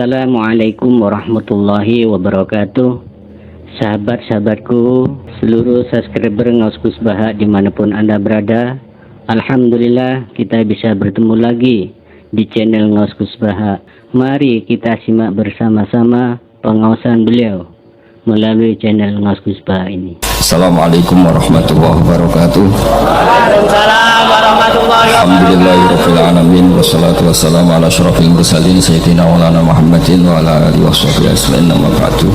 Assalamualaikum warahmatullahi wabarakatuh. Sahabat-sahabatku, seluruh subscriber Ngaus Kusbaha dimanapun Anda berada, alhamdulillah kita bisa bertemu lagi di channel Ngaus Kusbaha. Mari kita simak bersama-sama pengausan beliau melalui channel Ngaus Kusbaha ini. Assalamualaikum warahmatullahi wabarakatuh. Waalaikumsalam warahmatullahi wabarakatuh. Alhamdulillahirabbil alamin wassalatu wassalamu ala asyrofil mursalin sayyidina maulana Muhammadin wa ala alihi washabbihi ajmain. Amma ba'du.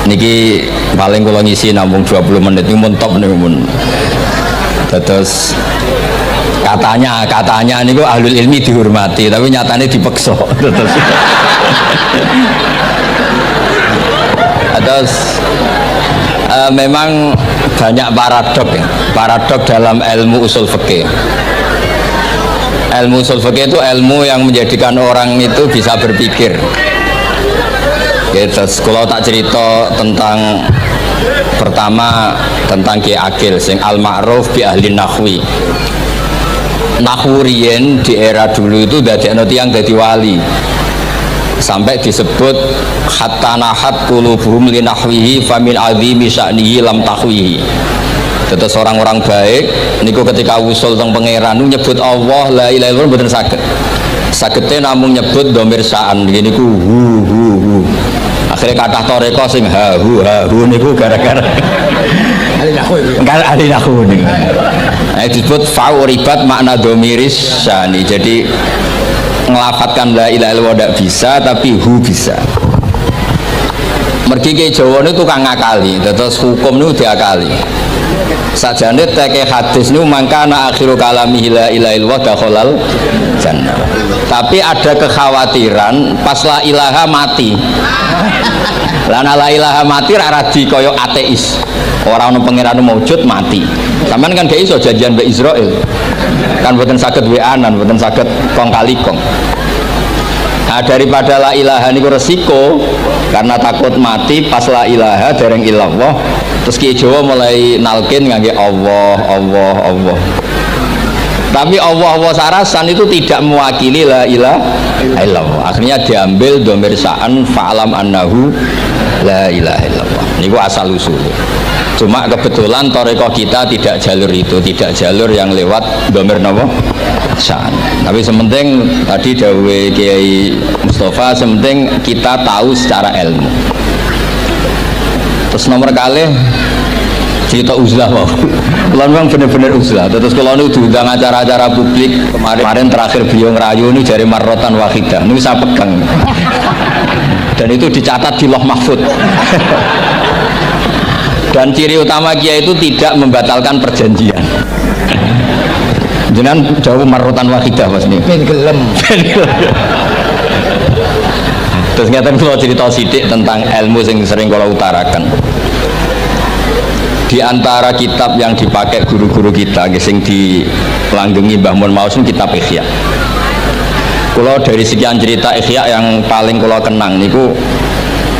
Niki paling kula ngisi namung 20 menit ini mun top niku mun. Terus katanya niku ahlul ilmi dihormati tapi nyatane dipeksa. Terus memang banyak paradok dalam ilmu usul fikih. Ilmu usul fikih itu ilmu yang menjadikan orang itu bisa berpikir. Terus kalau tak cerita tentang pertama tentang Ki Akil sing al-ma'ruf bi ahli nahwi. Nahwu riyen di era dulu itu dadekno tiyang dadi wali. Sampai disebut hatta nahat qulubuhum li nahwihi famin azimi sya'nihi lam tahwihi. Terus orang-orang baik niku ketika usul teng pangeran nyebut Allah la ilaha illallah mboten saged. Sagete namung nyebut dhamir sa'an niku hu. Akhirnya kathah toreko sing ha hu niku gara-gara ahli nahwu niku. Disebut fa'uribat makna dhamiris sya'ni. Jadi ngelafatkan la ilaha illallah tidak bisa tapi hu bisa. Mergi ke Jawa ini tukang ngakali, terus hukum itu diakali. Sajane teke hadis ini mangkana akhiru kalami la ilaha illallah dakhalal jannah. Tapi ada kekhawatiran pas la ilaha mati. Lana la ilaha mati radi koyo ateis. Orang ono pangeran maujud mati. Sampean kan gak iso janjian mbek Israel. Kan mboten saged weanan, mboten saged kong kali kong. Nah, daripada la ilaha niku resiko karena takut mati pas la ilaha dereng illallah. Terus Ki Jawa mulai nalkin ngangge Allah. Tapi Allah sarasan itu tidak mewakili la ilaha illallah. Akhirnya diambil dhamir sa'an fa'alam annahu la ilaha illallah. Niku asal usul. Cuma kebetulan toreko kita tidak jalur itu, tidak jalur yang lewat dhamir napa sa'an. Tapi sementing tadi dawuh Kiai Mustafa, sementing kita tahu secara ilmu. Terus nomor kalih cerita uzlah wow. Kalau memang benar-benar uzlah. Terus kalau ini diundang acara-acara publik kemarin terakhir beliau ngerayu ini jari marrotan wahidah. Ini saya pegang. Dan itu dicatat di Loh Mahfud. Dan ciri utama Kiai itu tidak membatalkan perjanjian. Jenengan jauh marrotan wahidah Mas nih. Ben gelem. Terus ngeten kula cerita sithik tentang ilmu yang sering kula utarakan. Di antara kitab yang dipakai guru-guru kita sing dilanggengi Mbah Mun Maus kitab Ihya. Kula dari sekian cerita Ihya yang paling kula kenang niku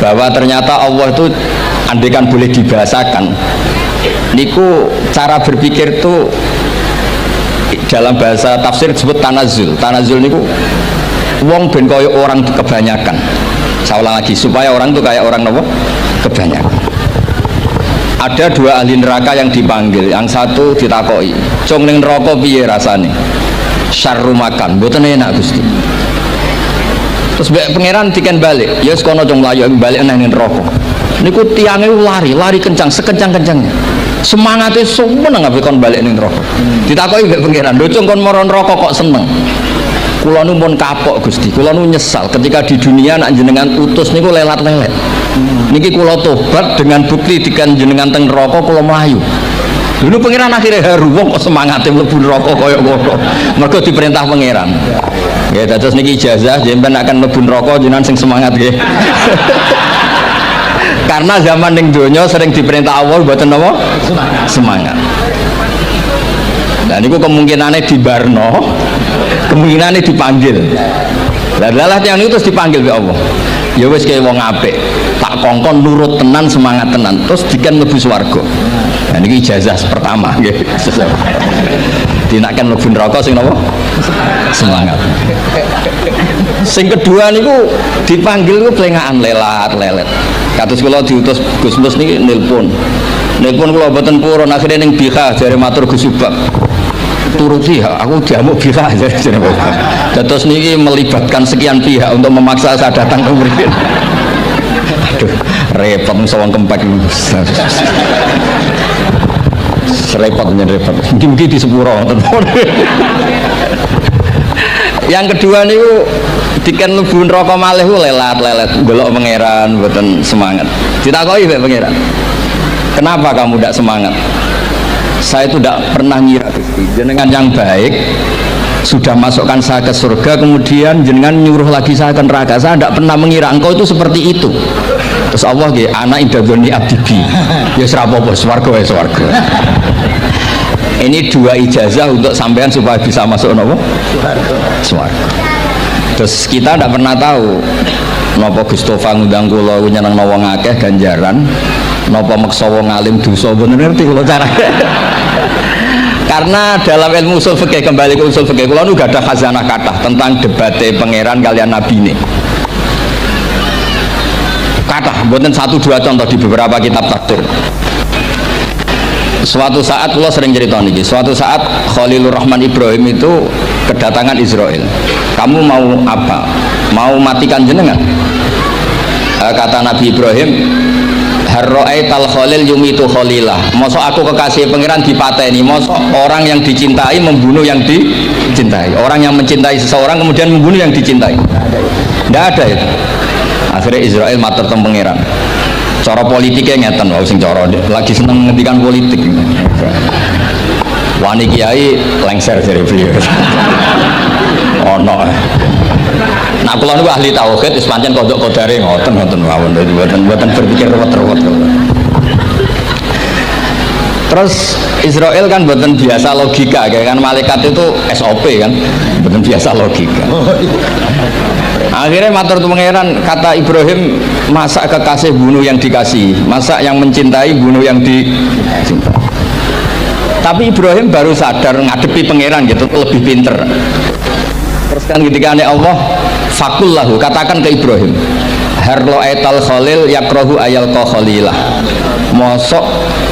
bahwa ternyata Allah itu andaikan boleh dibahasakan niku cara berpikir tuh dalam bahasa tafsir disebut tanazul niku wong ben kaya orang kebanyakan. Saya ulang lagi supaya orang tuh kayak orang nopo kebanyakan. Ada dua ahli neraka yang dipanggil, yang satu ditakoi cung ning neraka piye rasane syarru makan mboten enak Gusti. Terus pangeran diken balik ya wis kono cung mlayu balik nang neraka. Niku tiange lari kencang sekencang-kencangnya. Semangatnya seneng ambek kon balik ning neraka. Ditakoki mbek pangeran, "Lho cung kon mara neraka kok seneng?" Kula nu pun kapok Gusti, kula nu nyesal ketika di dunia nak jenengan utus niku lelat-lelet. Niki kula tobat dengan bukti dikan jenengan teng neraka kula mlayu. Dulu pangeran akhirnya haru wong kok semangate mlebu neraka kaya ngono. Mergo diperintah pangeran. Nggih, terus niki ijazah jenengan akan mlebu neraka jenengan sing semangat nggih. Karena zaman ning donya sering diperintah Allah mboten napa? Semangat. Dan itu kemungkinannya dibarno, kemungkinannya dipanggil. Lah yang itu terus dipanggil oleh Allah. Ya wis kaya wong apik, tak kongkon nurut tenan, semangat tenan, terus diken mlebu swarga. Nah niki ijazah pertama nggih. Dinaken mlebu neraka sing napa? Semangat. Sing kedua niku dipanggil ku plengaan lelet. Kados kula diutus Gus Mus niki nelpon kula mboten purun akhirnya ning BK jare matur Gus Subak. Turuti ya, aku diamuk BK jare. Terus niki melibatkan sekian pihak untuk memaksa saya datang ke mriki. Aduh, repot sawang kempek. Repot. Mungkin di sepuro. Yang kedua niku diken mlebu neraka malih ku lelet golek pangeran mboten semangat. Ditakoki mek pangeran. Kenapa kamu tidak semangat? Saya itu tidak pernah ngira jenengan yang baik sudah masukkan saya ke surga, kemudian jenengan nyuruh lagi saya ke neraka. Saya tidak pernah mengira engkau itu seperti itu. Terus Allah nggih, anak indadzoni abdibi. Ya serapopo swarga ya swarga. Ini dua ijazah untuk sampean supaya bisa masuk nopo? Swarga. Terus kita tidak pernah tahu napa Gustofa ngundang kula nyeneng wong akeh ganjaran, napa meksa wong alim dosa, bener ngerti kula carane. Karena dalam ilmu usul fikih, kembali ke usul fikih, kula nu gak ada khazanah kathah tentang debate pangeran kalian nabi ini. Kathah, mboten satu dua contoh di beberapa kitab tafsir. Suatu saat kula sering cerita niki, suatu saat Khalilur Rahman Ibrahim itu kedatangan Israel. Kamu mau apa? Mau matikan jenengan? Kata Nabi Ibrahim, harro'aital khalil yumitu khalilah. Mosok aku kekasih pangeran dipateni, mosok orang yang dicintai membunuh yang dicintai, orang yang mencintai seseorang kemudian membunuh yang dicintai. Tidak ada itu. Akhirnya Israel matur teng pangeran. Cara politiknya ngeten wae sing cara lagi seneng ngendikan politik. Wani kiai lengser jare beliau. Ono. Nah kula niku ahli tauhid wis pancen kodok kodare ngoten mawon mboten berpikir ruwet-ruwet. Terus Israel kan mboten biasa logika, kan malaikat itu SOP kan, mboten biasa logika. Akhirnya matur pangeran, kata Ibrahim, masa kekasih bunuh yang dikasih, masa yang mencintai bunuh yang dicintai. Tapi Ibrahim baru sadar ngadepi pangeran gitu, lebih pinter. Terus kan ketika Allah fakullahu, katakan ke Ibrahim, harlo etal khalil yakrohu ayal ko khalilah. Mosok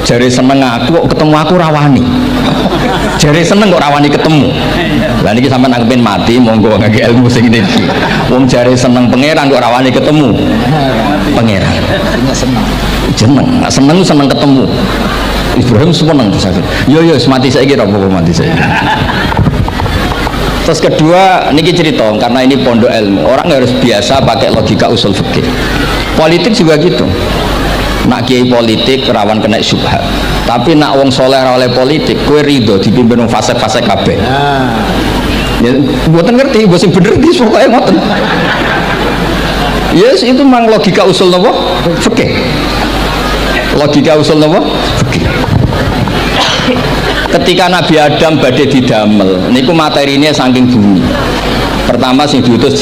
jari seneng aku ketemu aku rawani. Jari seneng kok rawani ketemu. Lah niki sampean anggapin mati, monggo ngake ilmu sing niki. Wong jari seneng pangeran kok rawani ketemu. Pangeran. Seneng seneng ketemu. Ibrahim seneng terus aku. Yo mati saiki ra apa mati saiki. Terus kedua, niki cerita karena ini pondok ilmu. Orang harus biasa pakai logika usul fikih. Politik juga gitu. Nak kiai politik rawan kena syubhat. Tapi nak wong soleh oleh politik, kue ridho dipimpin fase-fase kabeh. Ya, buatan ngerti, buat sing bener di pokoknya ngoten. Yes, itu memang logika usul nopo fikih. Logika usul nopo fikih. Ketika Nabi Adam badhe didamel, niku materinya saking bumi. Pertama sing diutus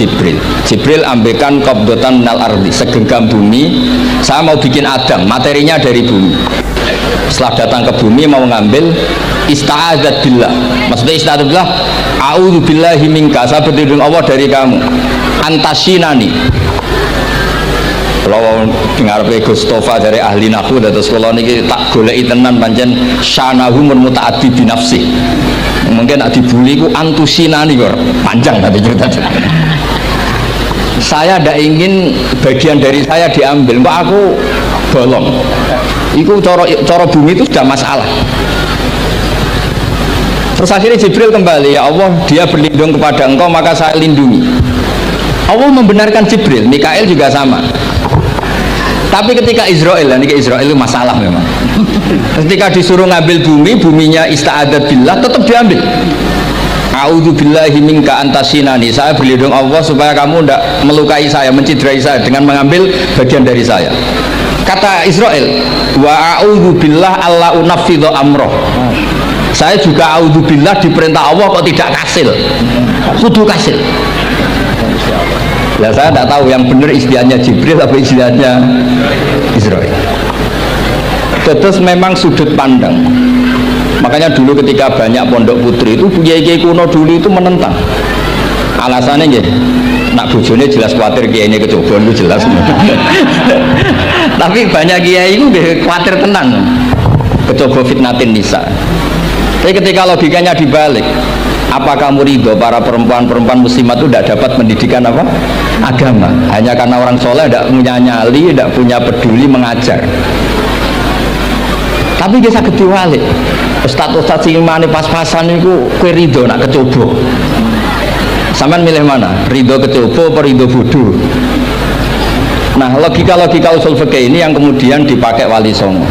Jibril ambekan qabdatan minal ardi, segenggam bumi. Saya mau bikin Adam, materinya dari bumi. Setelah datang ke bumi mau ngambil ista'adzat billah. Maksudnya ista'adzat billah, a'udzu billahi minka, saya berlindung Allah dari kamu. Antasinani. Kalau ngarepe Gustofa dari ahli nahwu terus kula niki tak goleki tenan pancen syanahu muta'addi bi nafsi. Mungkin nak dibuli ku antusinani kok panjang tadi cerita. Saya tidak ingin bagian dari saya diambil, kok aku bolong. Iku cara bumi itu sudah masalah. Terus akhirnya Jibril kembali, ya Allah, dia berlindung kepada engkau maka saya lindungi. Allah membenarkan Jibril, Mikail juga sama. Tapi ketika Israel itu masalah memang. Ketika disuruh ngambil bumi, buminya ista'adzat billah, tetap diambil. A'udzu billahi minka antasinani. Saya berlindung Allah supaya kamu tidak melukai saya, menciderai saya dengan mengambil bagian dari saya. Kata Israel, wa a'udzu billah alla unafidhu amroh. Saya juga a'udzu billah diperintah Allah kok tidak kasil. Kudu kasil. Ya saya tidak tahu yang benar istilahnya Jibril atau istilahnya Israel. Terus memang sudut pandang Makanya dulu ketika banyak pondok putri itu kiai-kiai kuno dulu itu menentang. Alasannya gini, nak bojone jelas khawatir kiai ini kecoba itu jelas. Tapi banyak kiai itu khawatir tenang, kecoba fitnatin nisa. Tapi ketika logikanya dibalik, apa kamu ridho para perempuan-perempuan muslimat itu tidak dapat pendidikan apa? Agama, hanya karena orang soleh tidak punya nyali, tidak punya peduli mengajar. Tapi dia sakit diwalik. Ustaz-ustaz sing imane pas-pasan itu kue ridho nak kecoba. Sampean milih mana? Ridho kecoba atau ridho bodoh? Nah, logika-logika usul fikih ini yang kemudian dipakai Wali Songo.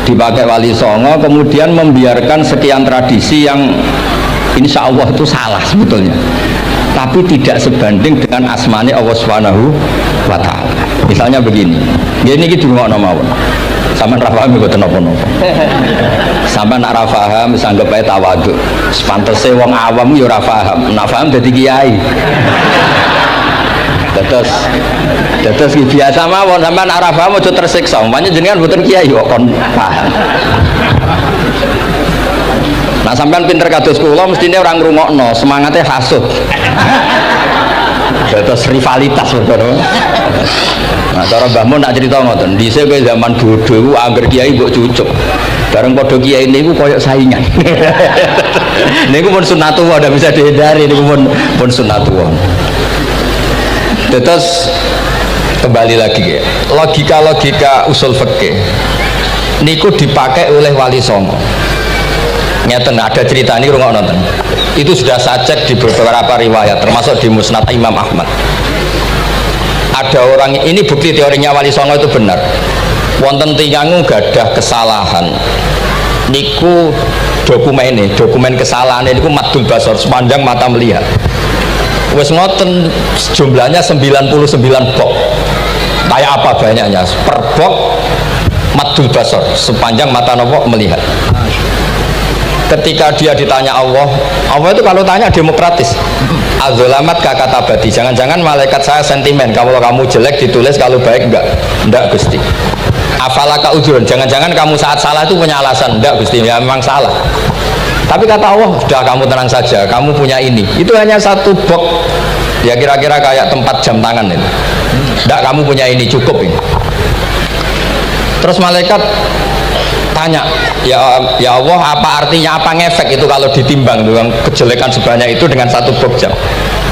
Dipakai Wali Songo kemudian membiarkan sekian tradisi yang insya Allah itu salah sebetulnya. Tapi tidak sebanding dengan asmane Allah Subhanahu wa Ta'ala. Misalnya begini. Gini iki dirungokno mawon. Sampeyan ra paham kok napa-napa. Sampeyan nak ra paham wis anggap ae tawadhu. Sepantese wong awam yo ora paham. Nak paham dadi kiai. Terus biasa mawon sampeyan nak ra paham aja tersiksa. Umpamane jenengan mboten kiai kok kon paham. Nah sampean pinter kados kula mestine orang ngrungokno, semangatnya hasud. Terus rivalitas betul. Nah cara Mbah Mun nak cerita ngoten, dhisik kowe zaman bodoh iku angger kiai mbok cucuk. Bareng padha kiai niku koyo saingan. Niku pun sunatullah ndak bisa dihindari, niku pun sunatullah. Terus kembali lagi ya. Logika-logika usul fikih niku dipakai oleh Wali Songo. Ngeten ada cerita ini rungok nonton. Itu sudah saya cek di beberapa riwayat termasuk di Musnad Imam Ahmad. Ada orang ini bukti teorinya Wali Songo itu benar. Wonten tiyangu gadah kesalahan. Niku dokumen kesalahan niku madul basor sepanjang mata melihat. Wes ngoten jumlahnya 99 bok. Kayak apa banyaknya? Per bok madul basor sepanjang mata nopo melihat. Ketika dia ditanya Allah itu kalau tanya demokratis. Azolamat kata badi. Jangan-jangan malaikat saya sentimen. Kalau kamu jelek ditulis, kalau baik enggak Gusti. Afalaka udhun. Jangan-jangan kamu saat salah itu punya alasan. Enggak Gusti, ya memang salah. Tapi kata Allah, sudah kamu tenang saja. Kamu punya ini. Itu hanya satu box. Ya kira-kira kayak tempat jam tangan ini. Enggak, kamu punya ini, cukup ini. Terus malaikat tanya, ya Allah, apa artinya, apa ngefek itu kalau ditimbang dengan kejelekan sebanyak itu dengan satu box jam?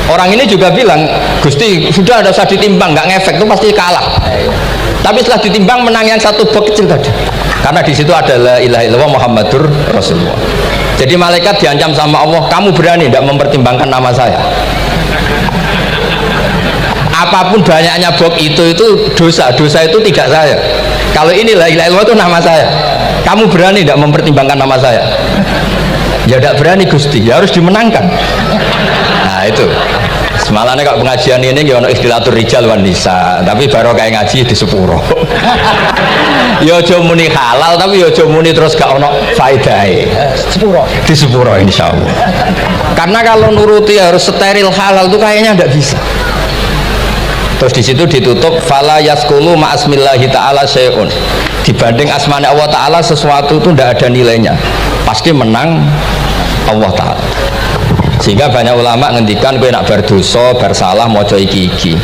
Orang ini juga bilang, Gusti sudah ada usah ditimbang, nggak ngefek itu pasti kalah. Tapi setelah ditimbang menang yang satu box kecil tadi, karena di situ ada la ilaha illallah Muhammadur Rasulullah. Jadi malaikat diancam sama Allah, kamu berani tidak mempertimbangkan nama saya? Apapun banyaknya box itu dosa itu tidak saya. Kalau ini la ilaha illallah itu nama saya. Kamu berani tidak mempertimbangkan nama saya? Ya tidak berani Gusti, ya harus dimenangkan. Nah itu semalannya kalau pengajian ini ya ono istilatur rijal wan nisa, tapi baru kayak ngaji di sepuro. Ya aja muni halal tapi ya aja muni terus gak ono faedahe. Di sepuro insyaallah. Karena kalau nuruti harus steril halal itu kayaknya tidak bisa. Terus di situ ditutup fala yaskulu ma'asmillahi ta'ala syai'un. Dibanding asmane Allah Ta'ala sesuatu itu tidak ada nilainya. Pasti menang Allah Ta'ala. Sehingga banyak ulama ngendikan kowe nak berdosa, bersalah maca iki-iki.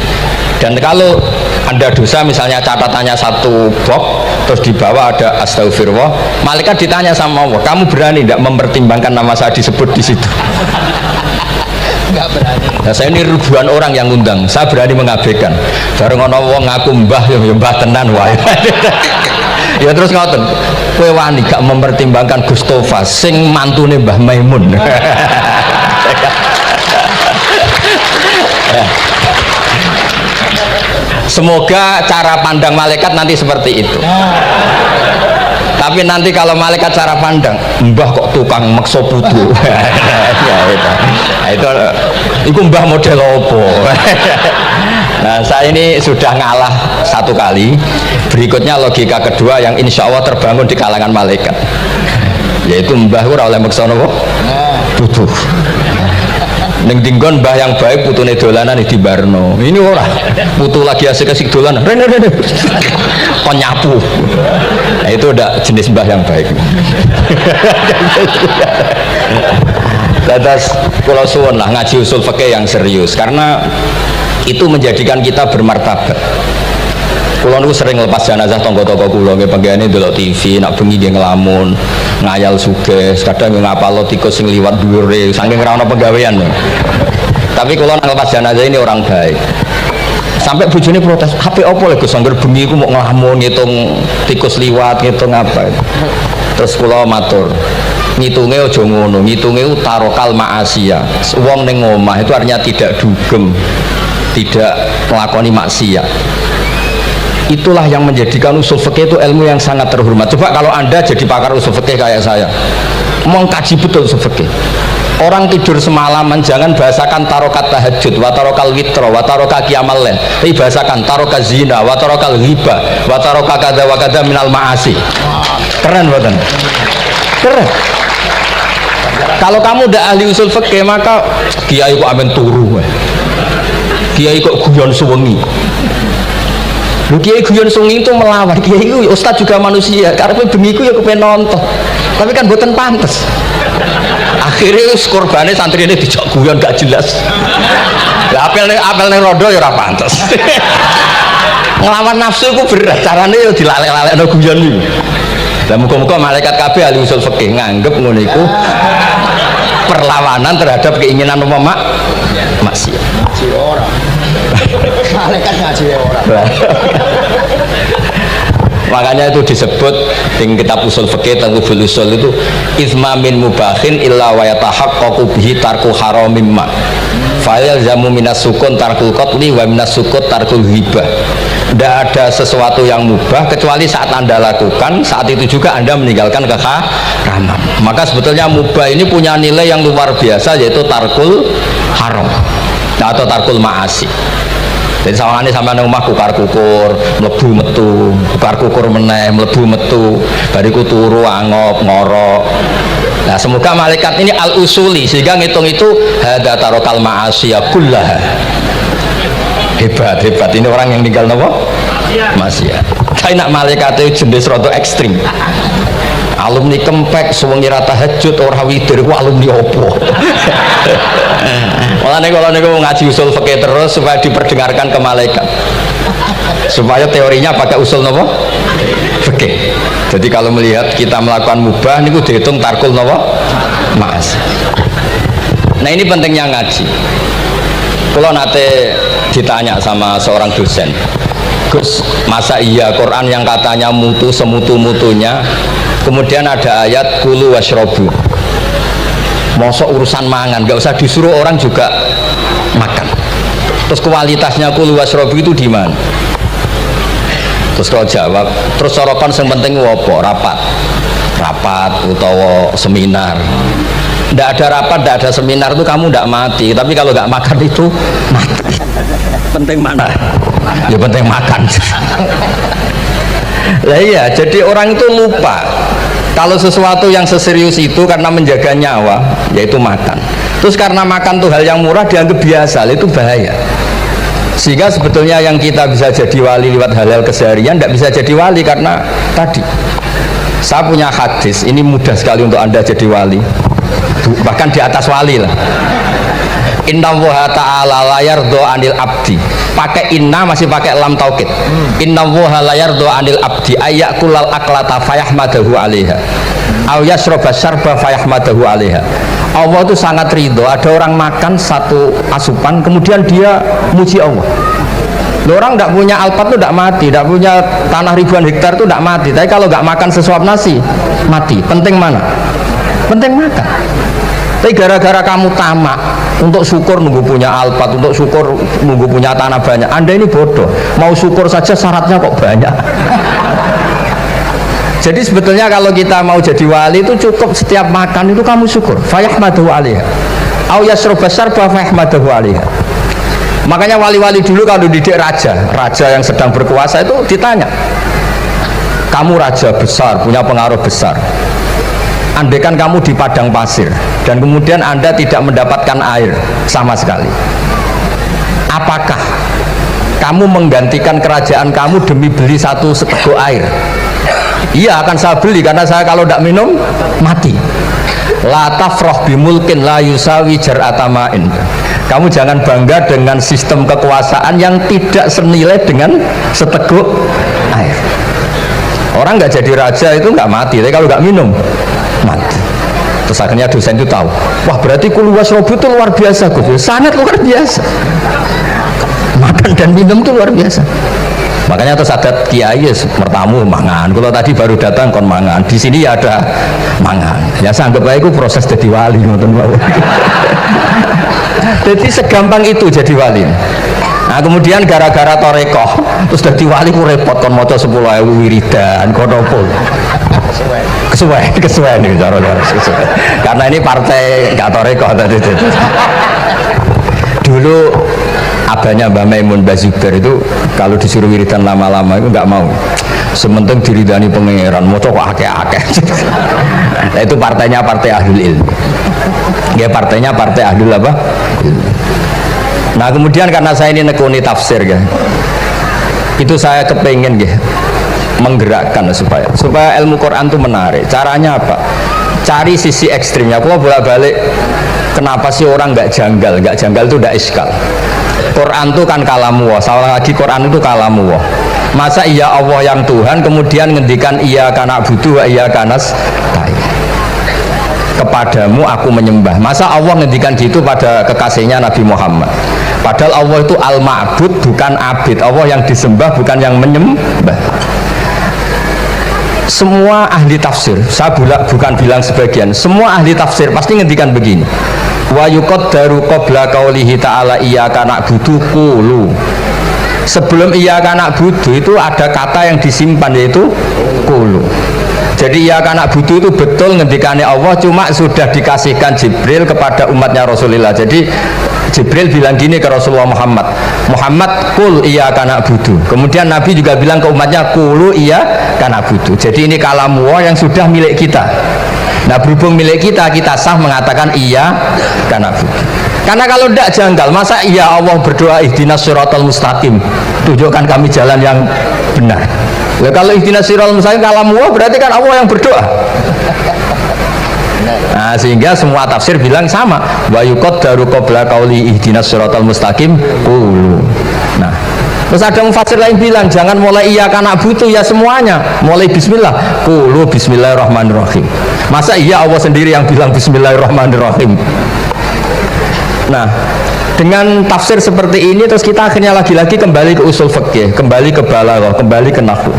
Dan kalau Anda dosa misalnya catatannya satu box terus di bawah ada astagfirullah, malaikat ditanya sama Allah, kamu berani tidak mempertimbangkan nama saya disebut di situ? Enggak berani. Nah, saya ini ribuan orang yang undang, saya berani mengabaikan. Bareng ana wong ngaku mbah ya mbah tenan wae. Ya terus ngoten. Kowe wani gak mempertimbangkan Gustofa sing mantune Mbah Maimun. Semoga cara pandang malaikat nanti seperti itu. Tapi nanti kalau malaikat cara pandang, mbah kok tukang makso putu. Itu mbah model opo. Nah saya ini sudah ngalah satu kali. Berikutnya logika kedua yang insya Allah terbangun di kalangan malaikat, yaitu mbah ora oleh makso nopo putu. Ning dinggon mbah yang baik putune dolanan di Barno. Ini ora. Putu lagi asik-asik dolanan. Rene. Kon nyapu. Nah, itu udah jenis mbah yang baik. Terus kula suwun lah ngaji usul fikih yang serius karena itu menjadikan kita bermartabat. Kula niku sering lepas jenazah tangga-tangga kula nggih penggene ndelok TV, nak bengi nggih ngelamun, ngayal sugih, kadang nggih ngapalo tikus sing liwat dhuwure saking ora ana penggawean. Tapi kula nang lepas jenazah ini orang baik. Sampai bojone protes, "HP opo lho Gus, angger bengi ku mau ngelamun ngitung tikus liwat, ngitung apa." Terus kula matur, ngitunge aja ngono, ngitunge tarokal ma'asiyah. Wong ning omah itu artinya tidak dugem, tidak melakoni maksiat. Itulah yang menjadikan usul fikih itu ilmu yang sangat terhormat. Coba kalau Anda jadi pakar usul fikih kayak saya, mengkaji betul usul fikih. Orang tidur semalaman jangan bahasakan tarokat tahajud, wa tarokal witro, wa taroka qiyamal lail. Tapi bahasakan taroka zina, wa tarokal ghibah, wa taroka kada wa kada minal ma'asi. Keren buatan? Keren. Kalau kamu udah ahli usul fikih maka kiai kok amen turu, kiai kok guyon suwengi. Lu kiai guyon sungi itu melawan kiai itu ustaz juga manusia karena bengi itu ya kepengen nonton tapi kan buatan pantas akhirnya korbannya santri ini dijak guyon gak jelas apel nih rodo ya ora pantas ngelawan nafsu itu berat caranya ya dilalek-lalek no guyon ini dan muka-muka malaikat kabeh ahli usul fikih nganggep ngono iku perlawanan terhadap keinginan umat maksiat malaikat ngaji orang. Makanya itu disebut di kitab usul fikih Tanqibul Usul itu izma min mubahin illa wa yatahaqqaqu bihi tarku haramim ma. Fa yalzamu minas sukun tarkul qatli wa minas sukut tarkul hibah. Tidak ada sesuatu yang mubah kecuali saat Anda lakukan, saat itu juga Anda meninggalkan keharaman. Maka sebetulnya mubah ini punya nilai yang luar biasa yaitu tarkul haram atau tarkul ma'asi. Jadi sawangannya sampai nang omah kukar-kukur, mlebu metu, kukar-kukur meneh, mlebu metu, bariku turu angop, ngorok. Nah, semoga malaikat ini al-usuli sehingga ngitung itu hadza tarokal ma'asiyah kullaha. Hebat ini orang yang tinggal napa? Maksiat. Tapi nak malaikat itu jenis rada ekstrim. Alumni kempek suwengi ra tahajud ora witir ku alumni opo? Mulane kalau niku ngaji usul fikih terus supaya diperdengarkan ke malaikat. Supaya teorinya pakai usul napa? Fikih. Jadi kalau melihat kita melakukan mubah niku dihitung tarkul napa? Ma'as. Nah, ini pentingnya ngaji. Kalau nate ditanya sama seorang dosen, Gus, masa iya Quran yang katanya mutu semutu-mutunya kemudian ada ayat kulu washrobu, mosok urusan mangan gak usah disuruh orang juga makan, terus kualitasnya kulu washrobu itu di mana? Terus kalau jawab, terus sorokan yang penting wopo rapat utawa seminar. Tidak ada rapat, tidak ada seminar itu kamu tidak mati, tapi kalau nggak makan itu mati. Penting mana? Ya penting makan. Lah iya, jadi orang itu lupa kalau sesuatu yang seserius itu karena menjaga nyawa yaitu makan. Terus karena makan tuh hal yang murah dianggap biasa, itu bahaya. Sehingga sebetulnya yang kita bisa jadi wali lewat hal-hal keseharian tidak bisa jadi wali karena tadi. Saya punya hadis, ini mudah sekali untuk Anda jadi wali. Bahkan di atas wali lah. Inna woha ta'ala layar do anil abdi, pakai inna masih pakai lam taukid. Inna woha layar do anil abdi ayakulal aklata fayahmadahu alaiha aw yasroba syarba fayahmadahu alaiha. Allah itu sangat ridho ada orang makan satu asupan kemudian dia muji Allah. Orang tidak punya alpat itu tidak mati, tidak punya tanah ribuan hektar itu tidak mati, tapi kalau nggak makan sesuap nasi mati. Penting mana? Penting makan. Tapi gara-gara kamu tamak untuk syukur nunggu punya alpat, untuk syukur nunggu punya tanah banyak, Anda ini bodoh. Mau syukur saja syaratnya kok banyak. Jadi sebetulnya kalau kita mau jadi wali itu cukup setiap makan itu kamu syukur. Fayahmadahu alaiha. Au yasroba syarba fayahmadahu alaiha. Makanya wali-wali dulu kalau didik raja yang sedang berkuasa itu ditanya, kamu raja besar, punya pengaruh besar, andaikan kamu di padang pasir, dan kemudian Anda tidak mendapatkan air sama sekali, apakah kamu menggantikan kerajaan kamu demi beli satu seteguk air? Iya, akan saya beli karena saya kalau tidak minum mati. La tafrah bimulkin la yusawi jar'atamain. Kamu jangan bangga dengan sistem kekuasaan yang tidak senilai dengan seteguk air. Orang nggak jadi raja itu nggak mati, tapi kalau nggak minum mati. Terus akhirnya dosen itu tahu, wah berarti kul wasrobu itu luar biasa, Gus, sangat luar biasa. Makan dan minum itu luar biasa. Makanya terus ada kiai mertamu mangan. Kalau tadi baru datang kon mangan, di sini ya ada mangan. Ya saya anggap aja itu proses jadi wali, jadi segampang itu jadi wali. Nah kemudian gara-gara torekoh terus jadi wali ku repot kon maca 10.000 wiridan kon opo. Kesuwen nih cara karena ini partai nggak torekoh tadi. Dulu abahnya Mbak Maimun Mbak Zubair itu kalau disuruh wiridan lama-lama itu nggak mau, sementing diridani pangeran mau kok akeh-akeh. Nah, itu partainya partai ahlul ilmi ya, partainya partai ahlul apa. Nah kemudian karena saya ini nekuni tafsir ya, itu saya kepengen ya menggerakkan supaya ilmu Quran itu menarik. Caranya apa? Cari sisi ekstrimnya. Aku bolak-balik kenapa sih orang nggak janggal itu udah iskal. Quran itu kan kalamullah, salah lagi Quran itu kalamullah. Masa iya Allah yang Tuhan kemudian ngendikan iya kana butuh iya kanas kepadamu aku menyembah. Masa Allah ngendikan gitu pada kekasihnya Nabi Muhammad, padahal Allah itu al-ma'bud bukan abid, Allah yang disembah bukan yang menyembah. Semua ahli tafsir, saya bukan bilang sebagian, semua ahli tafsir pasti ngendikan begini, wa yuqaddaru qabla qaulihi ta'ala iyyaka na'budu qulu. Sebelum iyyaka na'budu itu ada kata yang disimpan yaitu qulu. Jadi iyyaka na'budu itu betul ngendikannya Allah, cuma sudah dikasihkan Jibril kepada umatnya Rasulullah. Jadi Jibril bilang gini ke Rasulullah Muhammad, qul iyyaka na'budu. Kemudian Nabi juga bilang ke umatnya qulu iyyaka na'budu. Jadi ini kalamullah yang sudah milik kita. Nah berhubung milik kita, kita sah mengatakan iya karena karena kalau tidak janggal, masa iya Allah berdoa ihdinas siratal mustaqim, tunjukkan kami jalan yang benar. Ya, kalau ihdinas siratal mustaqim kalamullah berarti kan Allah yang berdoa. Nah sehingga semua tafsir bilang sama, wa yuqaddaru qabla qauli ihdinas siratal mustaqim qulu. Nah terus ada mufassir lain bilang jangan mulai iya karena butuh ya semuanya, mulai bismillah, qulu bismillahirrahmanirrahim. Masa iya Allah sendiri yang bilang bismillahirrahmanirrahim. Nah dengan tafsir seperti ini terus kita akhirnya lagi-lagi kembali ke usul fikih, kembali ke balaghah, kembali ke nahwu.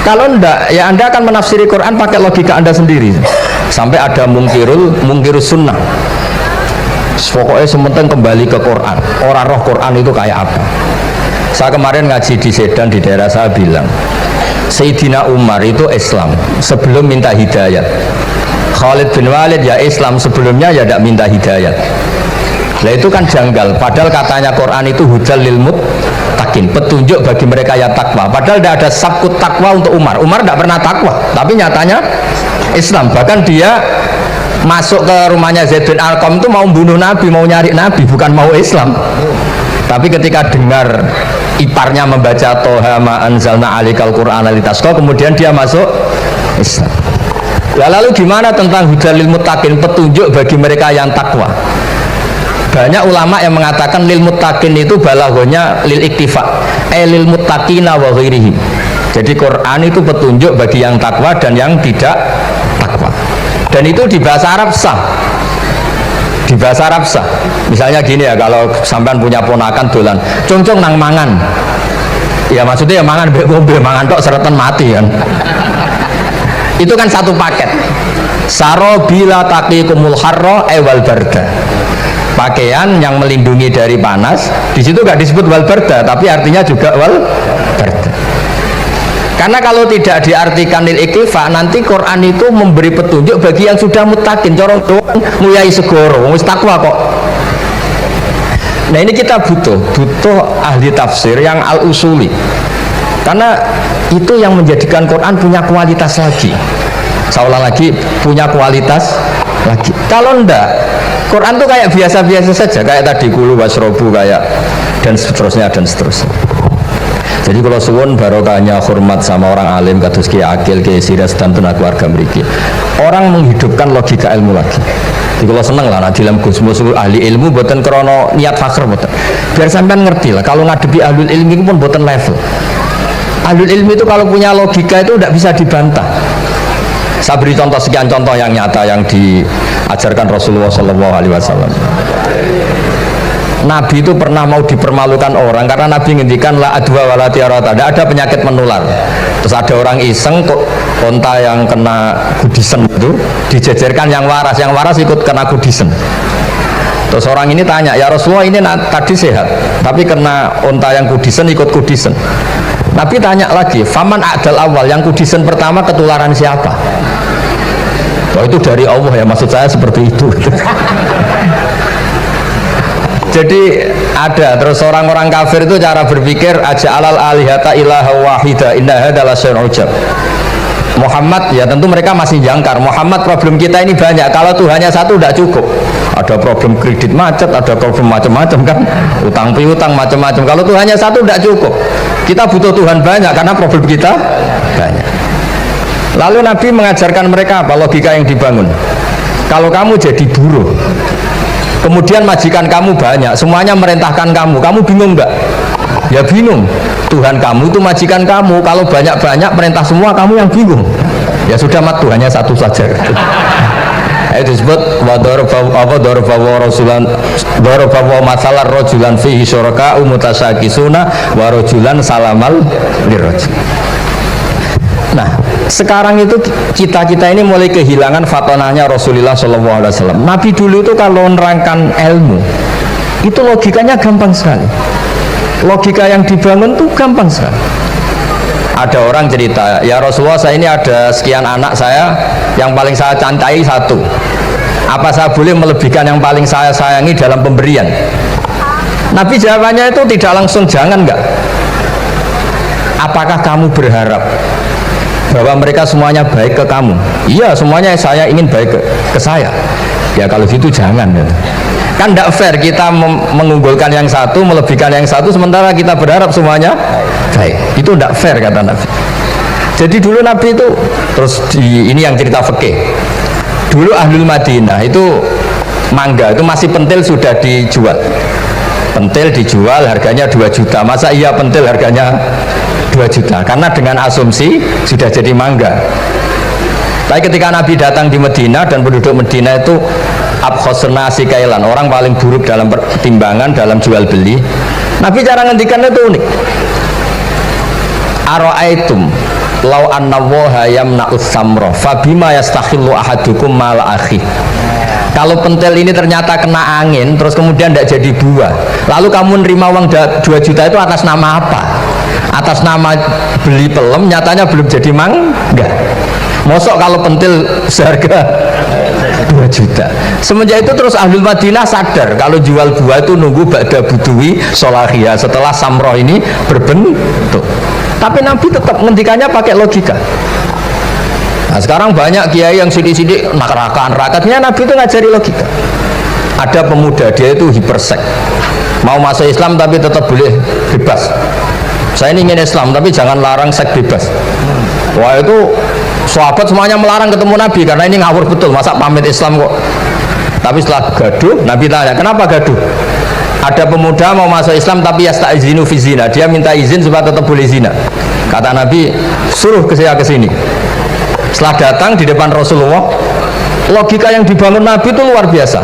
Kalau enggak ya Anda akan menafsiri Quran pakai logika Anda sendiri, sampai ada mungkirus sunnah. Pokoknya sementing kembali ke Quran, orang roh Quran itu kayak apa. Saya kemarin ngaji di Sedan di daerah saya bilang Sayyidina Umar itu Islam sebelum minta hidayat, Khalid bin Walid ya Islam sebelumnya ya tidak minta hidayat. Nah itu kan janggal, padahal katanya Quran itu hujal lil muttaqin, petunjuk bagi mereka yang takwa, padahal tidak ada sabkut takwa untuk Umar. Umar tidak pernah takwa, tapi nyatanya Islam. Bahkan dia masuk ke rumahnya Zaid bin Arqam itu mau bunuh Nabi, mau nyari Nabi, bukan mau Islam. Tapi ketika dengar iparnya membaca Toha ma anzalna alikal Qur'ana litasqa, kemudian dia masuk Islam. Lalu gimana tentang hujal lil muttaqin, petunjuk bagi mereka yang takwa? Banyak ulama yang mengatakan lil muttaqin itu balaghahnya lil iktifa, lil muttaqina wa ghairihim. Jadi Quran itu petunjuk bagi yang takwa dan yang tidak takwa. Dan itu di bahasa Arab sah. Di bahasa Arab sah. Misalnya gini ya, kalau sampean punya ponakan dolan, congcong nang mangan. Ya maksudnya ya mangan mbek ngombe, mangan tok seretan mati kan. Itu kan satu paket. Sarobila taqikumul harra wal barda. Pakaian yang melindungi dari panas, di situ nggak disebut wal barda, tapi artinya juga wal barda. Karena kalau tidak diartikan lil iktifa, nanti Quran itu memberi petunjuk bagi yang sudah muttaqin, corong doang nguyai segoro, wis takwa kok. Nah ini kita butuh ahli tafsir yang al-usuli, karena itu yang menjadikan Quran punya kualitas lagi. Seolah lagi punya kualitas lagi. Kalau ndak, Quran tuh kayak biasa-biasa saja, kayak tadi kulu wasrobu kayak dan seterusnya dan seterusnya. Jadi kalau suwun barokahnya hormat sama orang alim kados Ki Akil, Ki Siras dan tenaga keluarga mriki. Orang menghidupkan logika ilmu lagi. Jadi kalau seneng lah nak dalam Gusmus ahli ilmu boten krono niat fakir boten. Biar sampean ngerti lah kalau ngadepi ahlul ilmi itu pun boten level. Ahlul ilmi itu kalau punya logika itu tidak bisa dibantah. Saya beri contoh sekian contoh yang nyata yang diajarkan Rasulullah SAW. Nabi itu pernah mau dipermalukan orang karena Nabi ngendikan la adwa wala tiarata, tidak ada penyakit menular. Terus ada orang iseng kok onta yang kena kudisen itu dijejerkan yang waras ikut kena kudisen. Terus orang ini tanya, ya Rasulullah ini tadi sehat tapi kena onta yang kudisen ikut kudisen. Nabi tanya lagi, faman a'dal awal, yang kudisen pertama ketularan siapa? Oh itu dari Allah ya, maksud saya seperti itu. Jadi ada terus orang-orang kafir itu cara berpikir aja alal alihata ilaha wahida inna hadalah syai'un ujab. Muhammad ya tentu mereka masih jangkar. Muhammad problem kita ini banyak. Kalau Tuhannya satu tidak cukup. Ada problem kredit macet, ada problem macam-macam kan, utang piutang macam-macam. Kalau Tuhannya satu tidak cukup. Kita butuh Tuhan banyak karena problem kita banyak. Lalu Nabi mengajarkan mereka apa logika yang dibangun. Kalau kamu jadi buruh, kemudian majikan kamu banyak, semuanya merintahkan kamu bingung enggak? Ya bingung. Tuhan kamu itu majikan kamu, kalau banyak-banyak perintah semua kamu yang bingung. Ya sudah mat Tuhannya satu saja. Itu disebut darabawa masalah rojulan fihi syuraka umutasakisuna wa rojulan salamal lirrajul. Nah, sekarang itu kita ini mulai kehilangan fatonahnya Rasulullah SAW. Nabi dulu itu kalau menerangkan ilmu, itu logikanya gampang sekali. Logika yang dibangun itu gampang sekali. Ada orang cerita, ya Rasulullah saya ini ada sekian anak saya, yang paling saya cintai satu. Apa saya boleh melebihkan yang paling saya sayangi dalam pemberian? Nabi jawabannya itu tidak langsung, jangan enggak. Apakah kamu berharap bahwa mereka semuanya baik ke kamu? Iya, semuanya saya ingin baik ke saya. Ya kalau gitu jangan. Kan tidak fair kita mengunggulkan yang satu, melebihkan yang satu, sementara kita berharap semuanya baik. Itu tidak fair kata Nabi. Jadi dulu Nabi itu terus ini yang cerita fikih. Dulu Ahlul Madinah itu mangga itu masih pentil sudah dijual. Pentil dijual harganya 2 juta. Masa iya pentil harganya 2 juta? Karena dengan asumsi sudah jadi mangga. Tapi ketika Nabi datang di Medina dan penduduk Medina itu abkhosna sikailan, orang paling buruk dalam pertimbangan dalam jual beli, Nabi cara ngendikannya itu unik. Aro'aitum lau anna waha yamna'us samro fabima yastakhillu ahadukum mala akhi. Kalau pentil ini ternyata kena angin terus kemudian tidak jadi buah, lalu kamu nerima uang 2 juta itu atas nama apa? Atas nama beli pelem, nyatanya belum jadi mangga. Mosok kalau pentil seharga 2 juta. Semenjak itu terus Ahlul Madinah sadar kalau jual buah itu nunggu ba'da budui solahiyah, setelah samroh ini berbentuk. Tapi Nabi tetap ngendikannya pakai logika. Nah sekarang banyak kiai yang sidik-sidik neraka-nerakatnya, Nabi itu ngajari logika. Ada pemuda dia itu hipersek, mau masuk Islam tapi tetap boleh bebas. Saya ini ingin Islam tapi jangan larang seks bebas. Wah itu sahabat semuanya melarang ketemu Nabi karena ini ngawur betul, masa pamit Islam kok. Tapi setelah gaduh, Nabi tanya, kenapa gaduh? Ada pemuda mau masuk Islam tapi yasta'izinu fi zina, dia minta izin supaya tetap boleh zina. Kata Nabi, suruh ke saya ke sini. Setelah datang di depan Rasulullah, logika yang dibangun Nabi itu luar biasa.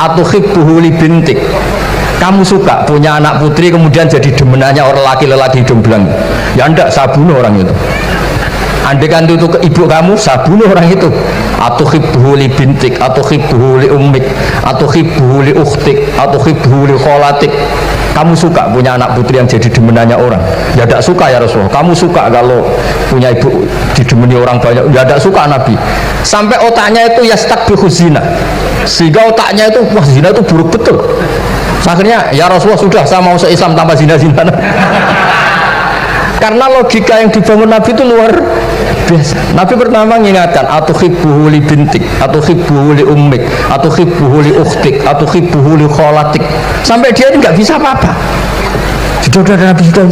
Atuhibbuhu li bintik, kamu suka punya anak putri kemudian jadi demenannya orang laki-laki hidung belang? Ya enggak, saya bunuh orang itu. Andaikan itu ke ibu kamu, saya bunuh orang itu. Atuhibbuhu li bintik, atuhibbuhu li ummik, atuhibbuhu li ukhtik, atuhibbuhu li kholatik. Kamu suka punya anak putri yang jadi demenannya orang? Ya tidak suka ya Rasulullah. Kamu suka kalau punya ibu didemeni orang banyak? Ya tidak suka Nabi. Sampai otaknya itu yastakbihu zina, sehingga otaknya itu wah zina itu buruk betul. Akhirnya ya Rasulullah sudah, saya mau se-Islam tanpa zina-zina. karena logika yang dibangun Nabi itu luar biasa. Nabi pertama mengingatkan atuhibbuhu li bintik, atuhibbuhu li ummik, atuhibbuhu li ukhtik, atuhibbuhu li kholatik, sampai dia nggak bisa apa-apa. Sudah Nabi sudah.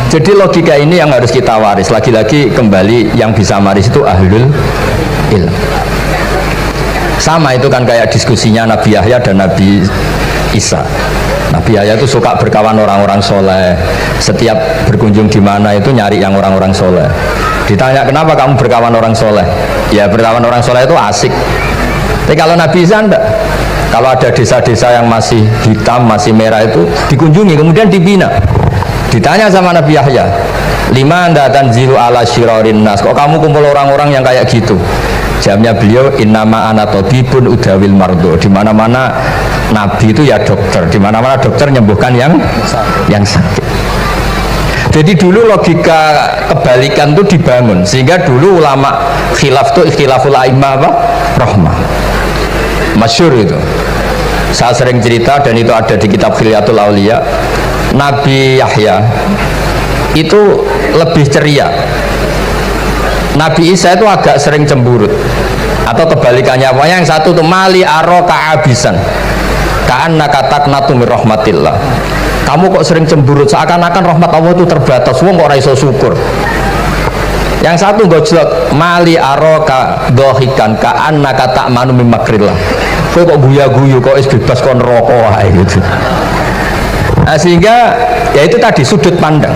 Jadi logika ini yang harus kita waris. Lagi-lagi kembali yang bisa waris itu ahlul ilm. Sama itu kan kayak diskusinya Nabi Yahya dan Nabi Isa. Nabi Yahya itu suka berkawan orang-orang soleh. Setiap berkunjung di mana itu nyari yang orang-orang soleh. Ditanya kenapa kamu berkawan orang soleh? Ya berkawan orang soleh itu asik. Tapi kalau Nabi Isa enggak. Kalau ada desa-desa yang masih hitam, masih merah itu dikunjungi, kemudian dibina. Ditanya sama Nabi Yahya, lima anda tanzilu ala syirarin nas, kok kamu kumpul orang-orang yang kayak gitu? Jawabnya beliau, innama ana tabibun udawil mardo. Di mana-mana Nabi itu ya dokter, di mana-mana dokter menyembuhkan yang sakit. Jadi dulu logika kebalikan itu dibangun, sehingga dulu ulama khilaf itu ikhtilaful a'immah apa? Rahmah. Masyhur itu. Saya sering cerita dan itu ada di kitab Khilyatul Auliya. Nabi Yahya itu lebih ceria. Nabi Isa itu agak sering cemburut atau kebalikannya. Yang satu tuh mali aro ka'abisan ka'anna kataknatu min rahmatillah. Kamu kok sering cemburut, seakan-akan rahmat Allah itu terbatas, wong kok ora iso syukur. Yang satu gojlok mali aro ka dohikan ka'anna katakmanu min makrillah. Kowe kok guya-guyu, kok is bebas kon rokok ae gitu. Nah, sehingga ya itu tadi sudut pandang.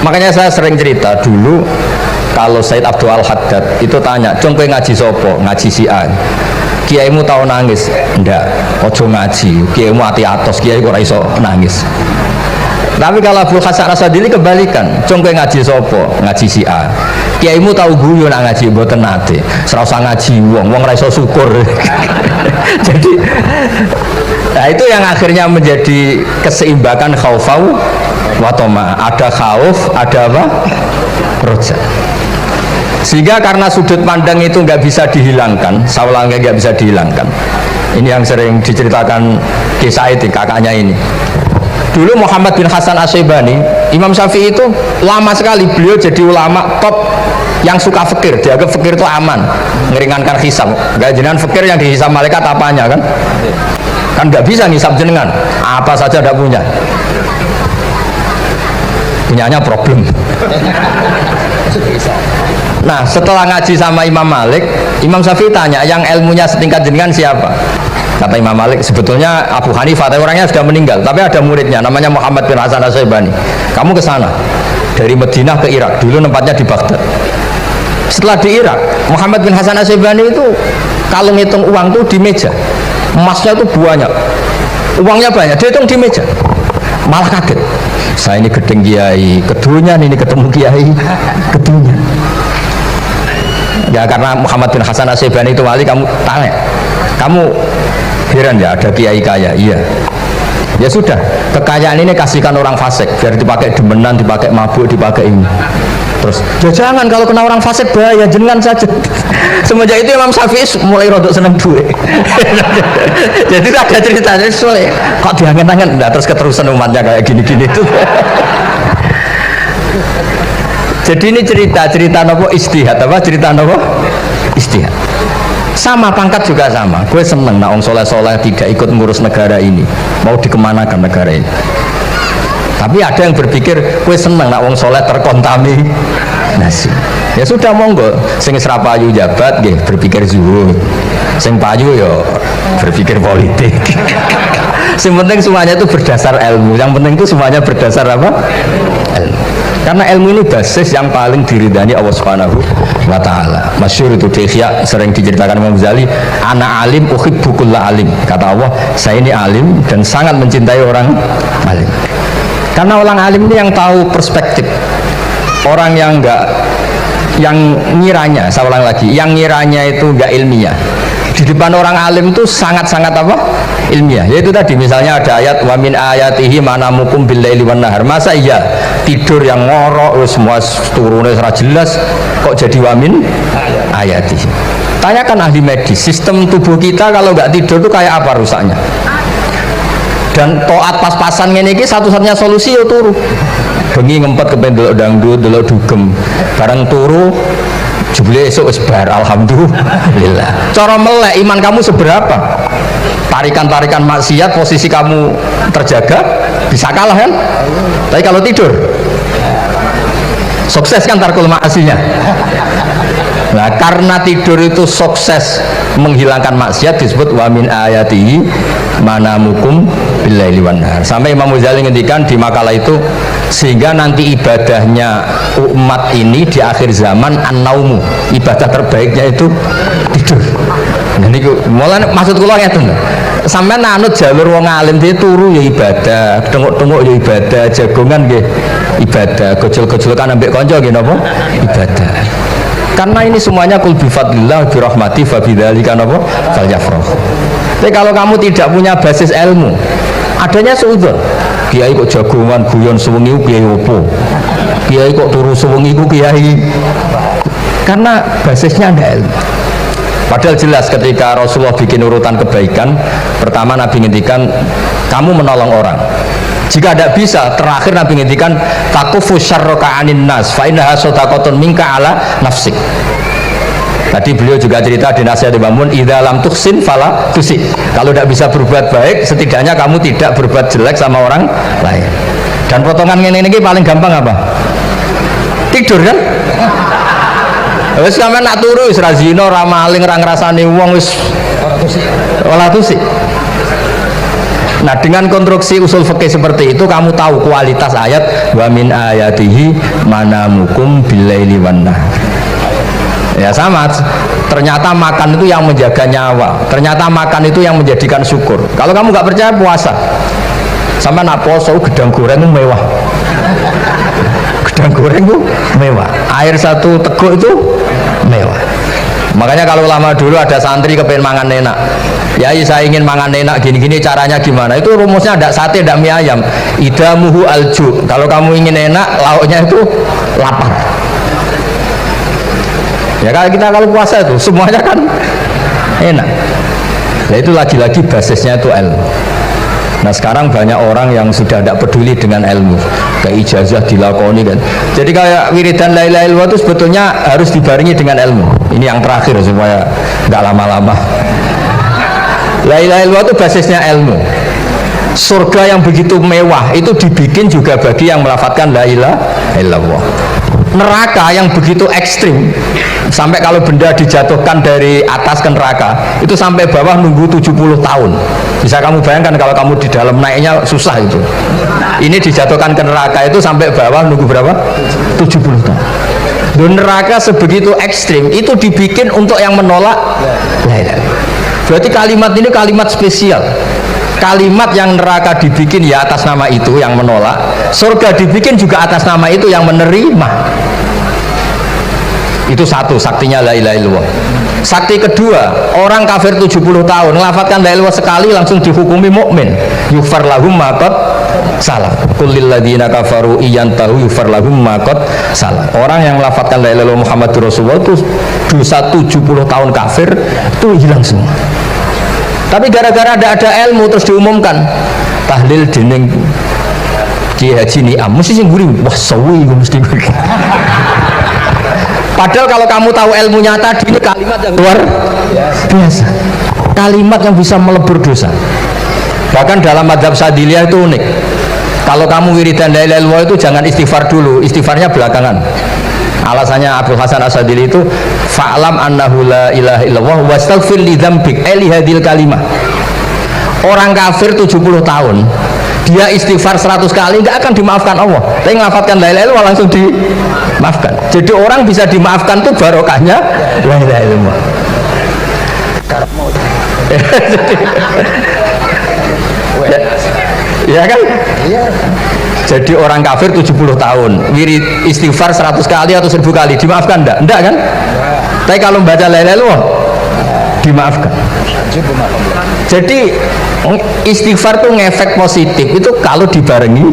Makanya saya sering cerita dulu kalau Said Abdul Al-Haddad itu tanya, "Cung kowe ngaji sopo?" Ngaji si A. Kiaimu tahu nangis? Ndak. Ojo ngaji. Kiaimu ati atos, kiai kok ora iso nangis. Tapi kalau Abu Hasan Asadili kebalikan, "Cung kowe ngaji sopo?" Ngaji si A. Kiaimu tahu guyu nak ngaji mboten nate. Ora usah ngaji wong ora iso syukur. Jadi nah itu yang akhirnya menjadi keseimbangan khaufau wa tama. Ada khauf, ada apa? Roja. Sehingga karena sudut pandang itu nggak bisa dihilangkan, saulangnya nggak bisa dihilangkan. Ini yang sering diceritakan kisah itu kakaknya ini. Dulu Muhammad bin Hasan Asy-Syaibani, Imam Syafi'i itu lama sekali beliau jadi ulama top yang suka fikir. Dianggap fikir itu aman, meringankan hisab. Gak jenengan fikir yang dihisab malaikat apanya kan? Kan nggak bisa ngisap jenengan, apa saja tidak punya. Punyanya problem. Nah setelah ngaji sama Imam Malik, Imam Syafi'i tanya, yang ilmunya setingkat jenengan siapa? Kata Imam Malik, sebetulnya Abu Hanifah, tapi orangnya sudah meninggal, tapi ada muridnya namanya Muhammad bin Hasan Asy-Syaibani. Kamu ke sana dari Madinah ke Irak, dulu tempatnya di Baghdad. Setelah di Irak, Muhammad bin Hasan Asy-Syaibani itu kalau ngitung uang tuh di meja, emasnya itu banyak, uangnya banyak, dia hitung di meja, malah kaget. Saya ini gedeng kiai, kedunya ini ketemu kiai, kedunya. Ya karena Muhammad bin Hasan Asy-Syaibani itu wali, kamu tanya, kamu heran ya ada kiai kaya? Iya. Ya sudah, kekayaan ini kasihkan orang fasik, biar dipakai demenan, dipakai mabuk, dipakai ini. Terus, ya jangan, kalau kena orang fasik bahaya, jenengan saja. Semenjak itu Imam Syafi'i mulai rodok seneng duit. Jadi ada ceritanya soalnya kok diangen-angen, nah, terus keterusan umatnya kayak gini-gini itu. Jadi ini cerita nopo istihad, apa cerita nopo istihad. Sama pangkat juga sama. Gue seneng nak orang soleh-soleh tidak ikut ngurus negara ini, mau dikemanakan negara ini. Tapi ada yang berpikir gue seneng nak orang soleh terkontaminasi. Ya sudah monggo, sing serapayu jabat, gih berpikir zuhud. Sing payu yo berpikir politik. Yang penting semuanya itu berdasar ilmu. Yang penting itu semuanya berdasar apa? Ilmu. Karena ilmu ini basis yang paling diridani Allah Subhanahu wa ta'ala. Masyhur itu Ihya sering diceritakan Imam Ghazali, ana alim uhibbu kulla alim. Kata Allah, saya ini alim dan sangat mencintai orang alim. Karena orang alim ini yang tahu perspektif. Orang yang ngiranya, saya ulang lagi, yang ngiranya itu enggak ilmiah. Di depan orang alim itu sangat-sangat apa? Ilmiah. Yaitu tadi misalnya ada ayat wa min ayatihi manamukum billaili wan nahar. Masa iya tidur yang ngorok semua turunnya secara jelas kok jadi wa min ayatihi. Tanyakan ahli medis, sistem tubuh kita kalau nggak tidur itu kayak apa rusaknya? dan taat pas-pasan ngene iki satu-satunya solusi ya turu. Bengi ngempet kepen delok dangdut, delok dugem. Bareng turu jebule esuk wis bar alhamdulillah. Cara melek iman kamu seberapa? Tarikan-tarikan maksiat posisi kamu terjaga bisa kalah kan? Tapi kalau tidur sukses kan tarkul maksinya. Nah, karena tidur itu sukses menghilangkan maksiat disebut wa min ayatihi manamukum billaili wan nahar. Sampai Imam Ghazali ngendikan di makalah itu, sehingga nanti ibadahnya umat ini di akhir zaman an-naumu, ibadah terbaiknya itu tidur. Nah niku mulane maksud kula ngeten. Sampeyan anut jalur wong alim dia turu ya ibadah, tengok-tengok ya ibadah, jagongan nggih ibadah, gojol-gojolkan ambek kanca nggih napa? Ibadah. Karena ini semuanya kul bi fadlillah bi rahmati fa bidzalika napa? Falyafrah. Tapi kalau kamu tidak punya basis ilmu, adanya suudzon. Kiai kok jagongan guyon sewengi ku kiai opo? Kiai kok turu sewengi ku kiai. Karena basisnya ada ilmu. Padahal jelas ketika Rasulullah bikin urutan kebaikan, pertama Nabi ngendikan kamu menolong orang. Jika tidak bisa, terakhir Nabi ngendikan takufu syarraka anin nas fa innaha shadaqatun minka ala nafsik. Tadi beliau juga cerita di nasihat Imam Mun, idza lam tuhsin fala tusi. Kalau tidak bisa berbuat baik, setidaknya kamu tidak berbuat jelek sama orang lain. Dan potongan ini paling gampang apa? Tidur kan? Wis sampean nak turu wis ra zina, ra maling, ra ngrasani wong wis ora tusi. Nah, dengan konstruksi usul fikih seperti itu kamu tahu kualitas ayat wa min ayatihi manamukum billaili wan nahar. Ya sama, ternyata makan itu yang menjaga nyawa, ternyata makan itu yang menjadikan syukur. Kalau kamu nggak percaya puasa, sama nak poso gedang goreng itu mewah, gedang goreng itu mewah, air satu teguk itu mewah. Makanya kalau lama dulu ada santri kepengen mangan enak, ya saya ingin mangan enak gini-gini, caranya gimana? Itu rumusnya ada sate, ada mie ayam. Idamuhu alju. Kalau kamu ingin enak, lauknya itu lapar. Ya kalau kita kalau puasa itu semuanya kan enak. Nah itu lagi-lagi basisnya itu ilmu. Nah sekarang banyak orang yang sudah tidak peduli dengan ilmu, ke ijazah dilakoni kan. Jadi kayak wiridan la ilaha illallah itu sebetulnya harus dibarengi dengan ilmu. Ini yang terakhir supaya nggak lama-lama. La ilaha illallah itu basisnya ilmu. Surga yang begitu mewah itu dibikin juga bagi yang melafadzkan la ilaha illallah. Neraka yang begitu ekstrim, sampai kalau benda dijatuhkan dari atas ke neraka itu sampai bawah nunggu 70 tahun. Bisa kamu bayangkan kalau kamu di dalam, naiknya susah itu. Ini dijatuhkan ke neraka itu sampai bawah nunggu berapa? 70 tahun. Dan neraka sebegitu ekstrim itu dibikin untuk yang menolak la ilaha illallah. Berarti kalimat ini kalimat spesial. Kalimat yang neraka dibikin ya atas nama itu yang menolak, surga dibikin juga atas nama itu yang menerima. Itu satu saktinya la ilaha illallah. Sakti kedua, orang kafir 70 tahun melafadzkan la ilaha illallah sekali langsung dihukumi mukmin. Yufar lahum ma qad salah. Qul lil ladzina kafaru iyantahu yufar lahum ma qad salah. Orang yang melafadzkan la ilaha illallah Muhammadur Rasulullah itu dosa 70 tahun kafir itu hilang semua. Tapi gara-gara ada ilmu terus diumumkan tahlil dening Kiai Haji Niam mesti sing guri wah sawi mesti guri. Padahal kalau kamu tahu ilmunya tadi ini kalimat yang luar biasa, kalimat yang bisa melebur dosa. Bahkan dalam mazhab Sadiliyah itu unik. Kalau kamu wiridan la ilaha illallah itu jangan istighfar dulu, istighfarnya belakangan. Alasannya Abdul Hasan As-Sadili itu fa'lam annahu la ilaha illallah wastaghfir li dzambik li hadhil kalimah. Orang kafir 70 tahun dia istighfar 100 kali enggak akan dimaafkan Allah. Tapi ngelafadzkan la ilaha illallah langsung dimaafkan. Jadi orang bisa dimaafkan tuh barokahnya la ilaha illallah. Ya kan? Iya. Jadi orang kafir 70 tahun wirid istighfar 100 kali atau 1000 kali dimaafkan enggak? Enggak kan? Tapi kalau membaca la ilaha illallah dimaafkan. Jadi istighfar tuh ngefek positif itu kalau dibarengi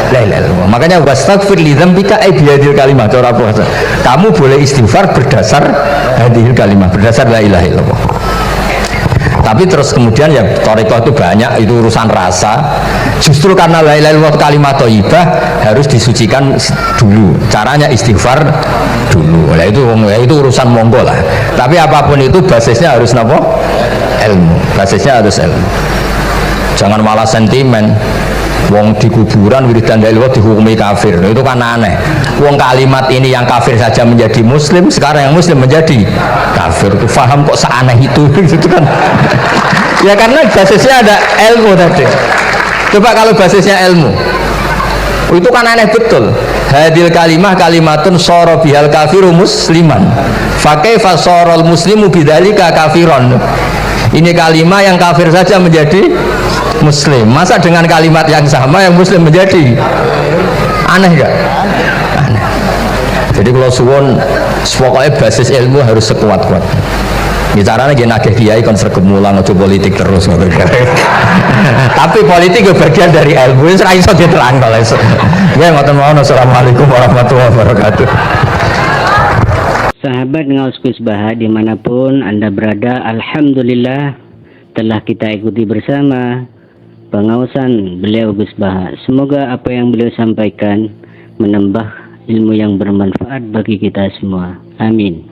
la ilaha illallah. Makanya wastaghfir li dzambika ay bihadil kalimah. Cara puasa. Kamu boleh istighfar berdasar hadil kalimah, berdasar la ilaha illallah. Tapi terus kemudian ya thariqah itu banyak, itu urusan rasa. Justru karena la ilaha illallah kalimat thayyibah harus disucikan dulu. Caranya istighfar dulu. Nah, itu urusan monggo lah. Tapi apapun itu basisnya harus napa? Ilmu. Basisnya harus ilmu. Jangan malah sentimen. Wong di kuburan wiridan la ilaha dihukumi kafir. Nah, itu kan aneh. Wong kalimat ini yang kafir saja menjadi muslim, sekarang yang muslim menjadi kafir. Itu paham kok seaneh itu gitu kan. Ya karena basisnya ada ilmu tadi. Coba kalau basisnya ilmu, itu kan aneh betul. Hadil kalimah kalimatun soro bihal kafiru musliman. Fakaifa sorol muslimu bidzalika kafiron. Ini kalimat yang kafir saja menjadi muslim. Masa dengan kalimat yang sama yang muslim menjadi aneh gak? Aneh. Jadi kalau suwon, pokoknya basis ilmu harus sekuat-kuat. Bicaranya gini nagih kiai kon sergemulang atau politik terus. Tapi politik itu bagian dari ilmu. Ini iso diterang kalau iso. Ya ngoten mawon. Assalamualaikum warahmatullahi wabarakatuh. Sahabat Ngaus Gus Baha dimanapun Anda berada, alhamdulillah telah kita ikuti bersama pengausan beliau Gus Baha. Semoga apa yang beliau sampaikan menambah ilmu yang bermanfaat bagi kita semua. Amin.